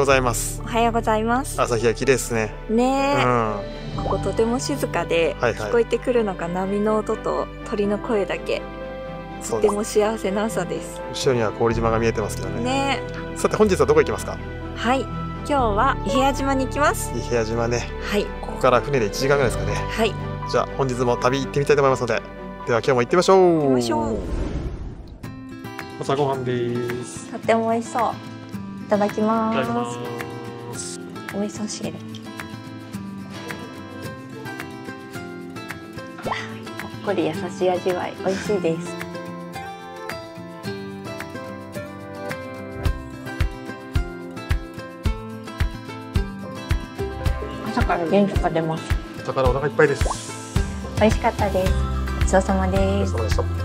ございます。おはようございます。朝日が綺麗ですね。ねえ、こことても静かで、聞こえてくるのが波の音と鳥の声だけ。とても幸せな朝です。後ろには氷島が見えてますけどね。ね。さて本日はどこ行きますか？はい、今日は伊平屋島に行きます。伊平屋島ね。はい。ここから船で1時間ぐらいですかね。はい。じゃあ本日も旅行ってみたいと思いますので、では今日も行ってみましょう。行きましょう。朝ごはんです。とっても美味しそう。いただきます。いただきます。お味噌汁。ほっこり優しい味わい、美味しいです。朝から元気が出ます。朝からお腹いっぱいです。美味しかったです。ごちそうさまです。ごちそうさまで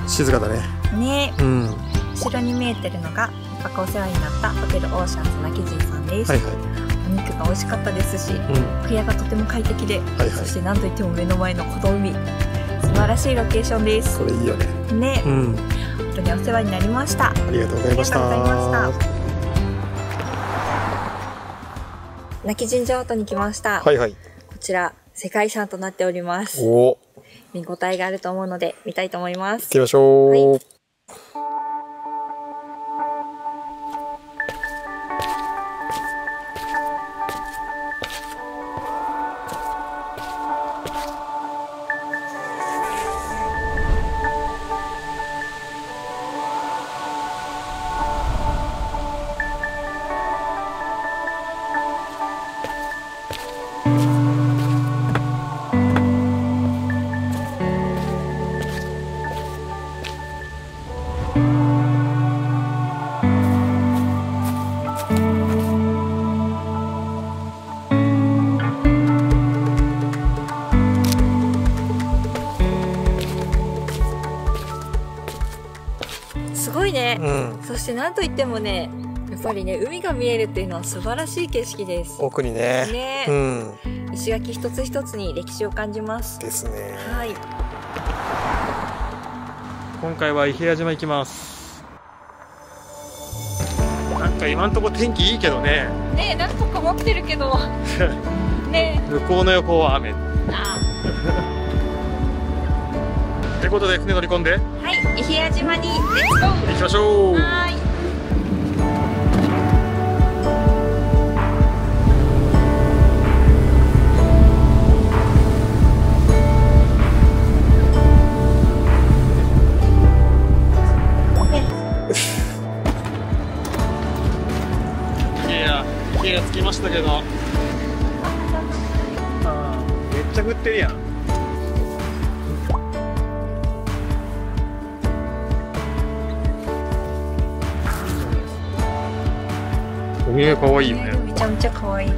した。静かだね。ね。うん。後ろに見えてるのが一泊お世話になったホテルオーシャンズ泣き人さんです。はいはい。お肉が美味しかったですし、部屋がとても快適で、そして何といっても目の前のこの海、素晴らしいロケーションです。これいいよね。ね。本当にお世話になりました。ありがとうございました。泣き神社跡に来ました。はいはい。こちら世界遺産となっております。お。見応えがあると思うので見たいと思います。行ってみましょう。はい。すごいね。そしてなんといってもね、やっぱりね、海が見えるっていうのは素晴らしい景色です。奥にね。ね。石垣一つ一つに歴史を感じます。ですね。はい。今回は伊平屋島行きます。なんか今んとこ天気いいけどね。ねえ、なんとか持ってるけど。ね。向こうの予報は雨。ということで船乗り込んで、はい、伊平屋島にレッツゴー行きましょう。はい。伊平屋着きましたけど、めっちゃ降ってるやん。海可愛いよね。めちゃめちゃ可愛い。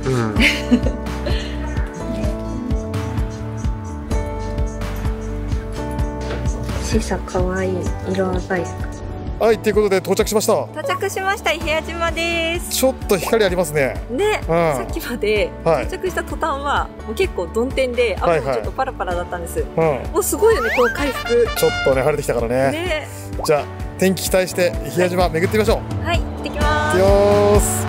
小さ可愛い色鮮やか。はい、ということで到着しました。到着しました。伊平屋島です。ちょっと光ありますね。ね、さっきまで到着した途端はもう結構曇天で雨もちょっとパラパラだったんです。もうすごいよね、この回復。ちょっとね晴れてきたからね。じゃあ天気期待して伊平屋島巡ってみましょう。はい、行ってきます。行ってきます。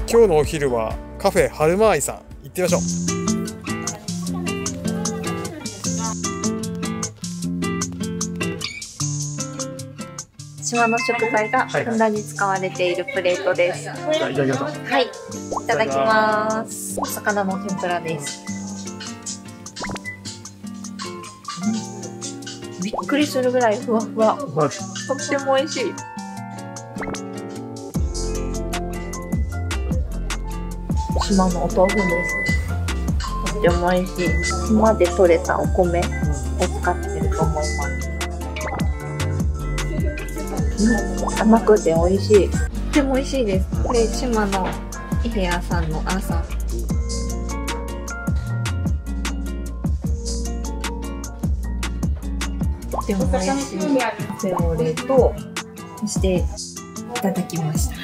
今日のお昼はカフェ春間愛さん行ってみましょう。島の食材がふんだんに使われているプレートです。はい、いただきます。お魚の天ぷらです。びっくりするぐらいふわふわ。とっても美味しい。島のお豆腐です。とっても美味しい。島で採れたお米を使ってると思います。甘くて美味しい。とっても美味しいです。これ島の伊平屋さんの朝。とっても美味しいセロリと、そしていただきました。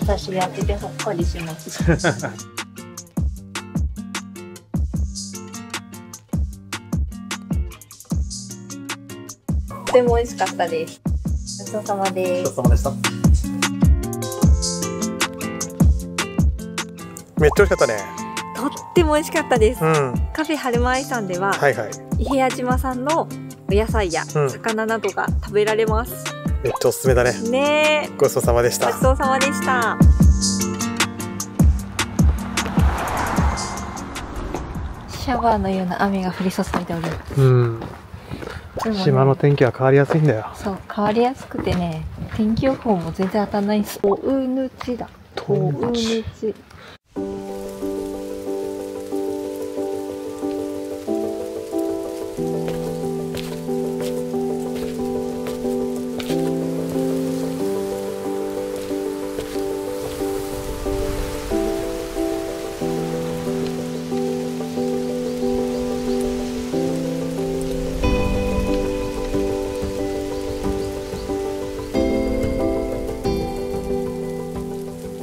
優私やっててほっこりします。とても美味しかったです。ごちそうさまです。ごちそうさまでした。めっちゃ美味しかったね。とっても美味しかったです。うん、カフェ春間愛さんでは、はいはい、伊平屋島産のお野菜や魚などが食べられます。めっちゃおすすめだね。ねえ、ごちそうさまでした。ごちそうさまでした。シャワーのような雨が降り注いでおります。うん。島の天気は変わりやすいんだよ。そう、変わりやすくてね、天気予報も全然当たらないんです。おうぬちだ。おうぬち。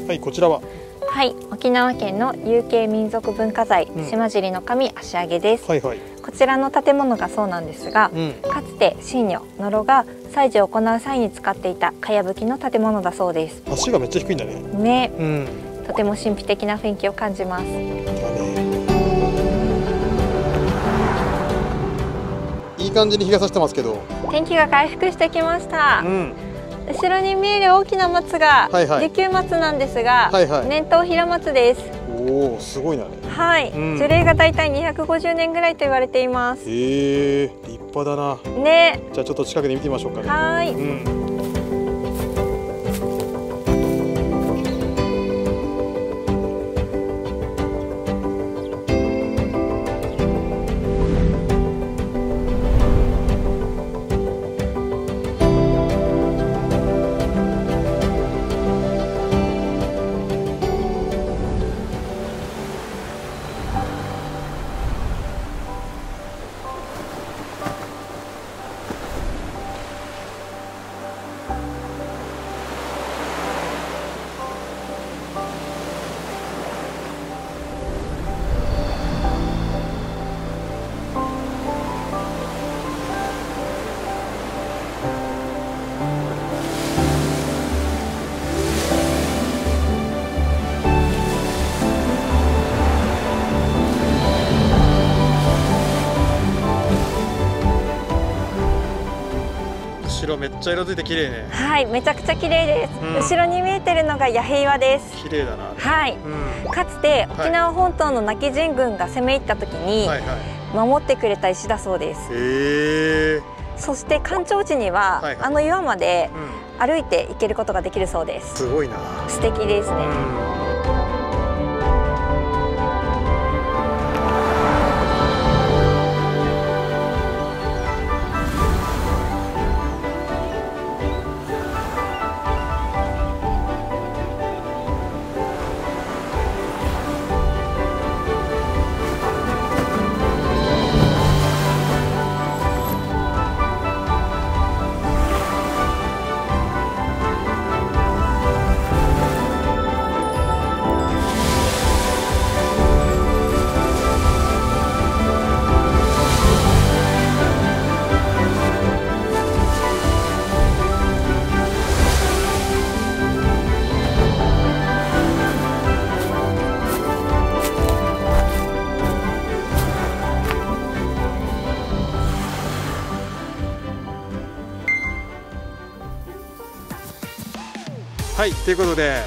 はい、こちらは。はい、沖縄県の有形民族文化財、島尻の神足上です。はいはい。こちらの建物がそうなんですが、かつて神女野呂が祭事を行う際に使っていたかやぶきの建物だそうです。足がめっちゃ低いんだね。ね、とても神秘的な雰囲気を感じます。いい感じに日が差してますけど。天気が回復してきました。後ろに見える大きな松が利休松なんですが、年頭平松です。おお、すごいなね。はい、樹齢がだいたい250年ぐらいと言われています。へえ、立派だな。ね。じゃあちょっと近くで見てみましょうかね。はい。後ろめっちゃ色づいて綺麗ね。はい、めちゃくちゃ綺麗です。後ろに見えてるのが八平岩です。綺麗だな。はい。かつて沖縄本島の今帰仁軍が攻め入った時に守ってくれた石だそうです。へえ。そして干潮地にはあの岩まで歩いて行けることができるそうです。すごいな。素敵ですね。はい、ということで、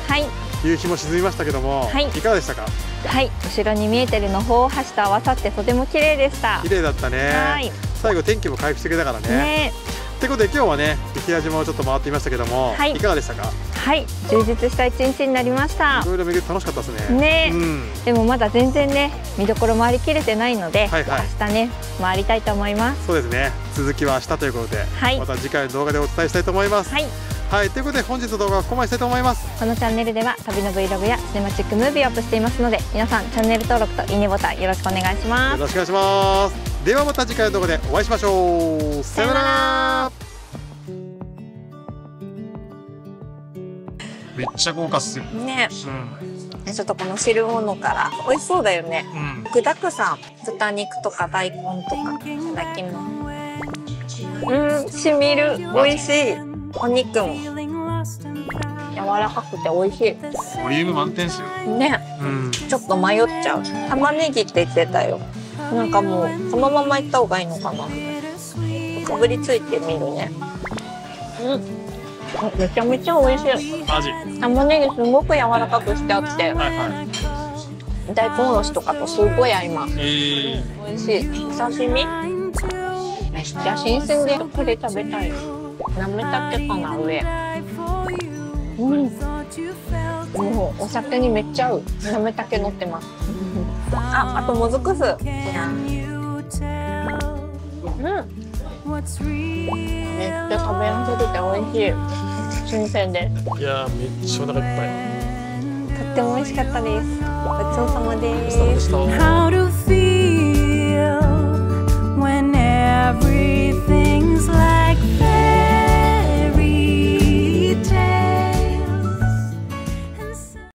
夕日も沈みましたけども、いかがでしたか？はい、後ろに見えてるの鳳凰橋と合わさってとても綺麗でした。綺麗だったね。最後天気も回復してくれたからね。ということで今日はね、伊平屋島をちょっと回ってみましたけども、いかがでしたか？はい、充実した一日になりました。いろいろ巡って楽しかったですね。ね、でもまだ全然ね、見どころ回りきれてないので、明日ね、回りたいと思います。そうですね。続きは明日ということで、また次回の動画でお伝えしたいと思います。はい、ということで本日の動画はここまでしたいと思います。このチャンネルでは旅の Vlog やシネマチックムービーをアップしていますので、皆さんチャンネル登録といいねボタンよろしくお願いします。よろしくお願いします。ではまた次回の動画でお会いしましょう。さよなら。めっちゃ豪華っすよね。ちょっとこの汁物から美味しそうだよね。具だくさん、豚肉とか大根とかいただきます。しみる、美味しい。お肉も柔らかくて美味しい。ボリューム満点ですよね。ちょっと迷っちゃう。玉ねぎって言ってたよ。なんかもうこのままいった方がいいのかな。かぶりついてみるね。めちゃめちゃ美味しい。マジ。玉ねぎすごく柔らかくしてあって、大根おろしとかとすごい合います。美味しい。お刺身めっちゃ新鮮でこれ食べたい。なめたけかな上。もうお酒にめっちゃ合う。なめたけ乗ってます。あともずく酢。めっちゃ食べやすくて美味しい。新鮮です。いやめっちゃお腹いっぱい。とっても美味しかったです。ごちそうさまです。ごちそうさまでした。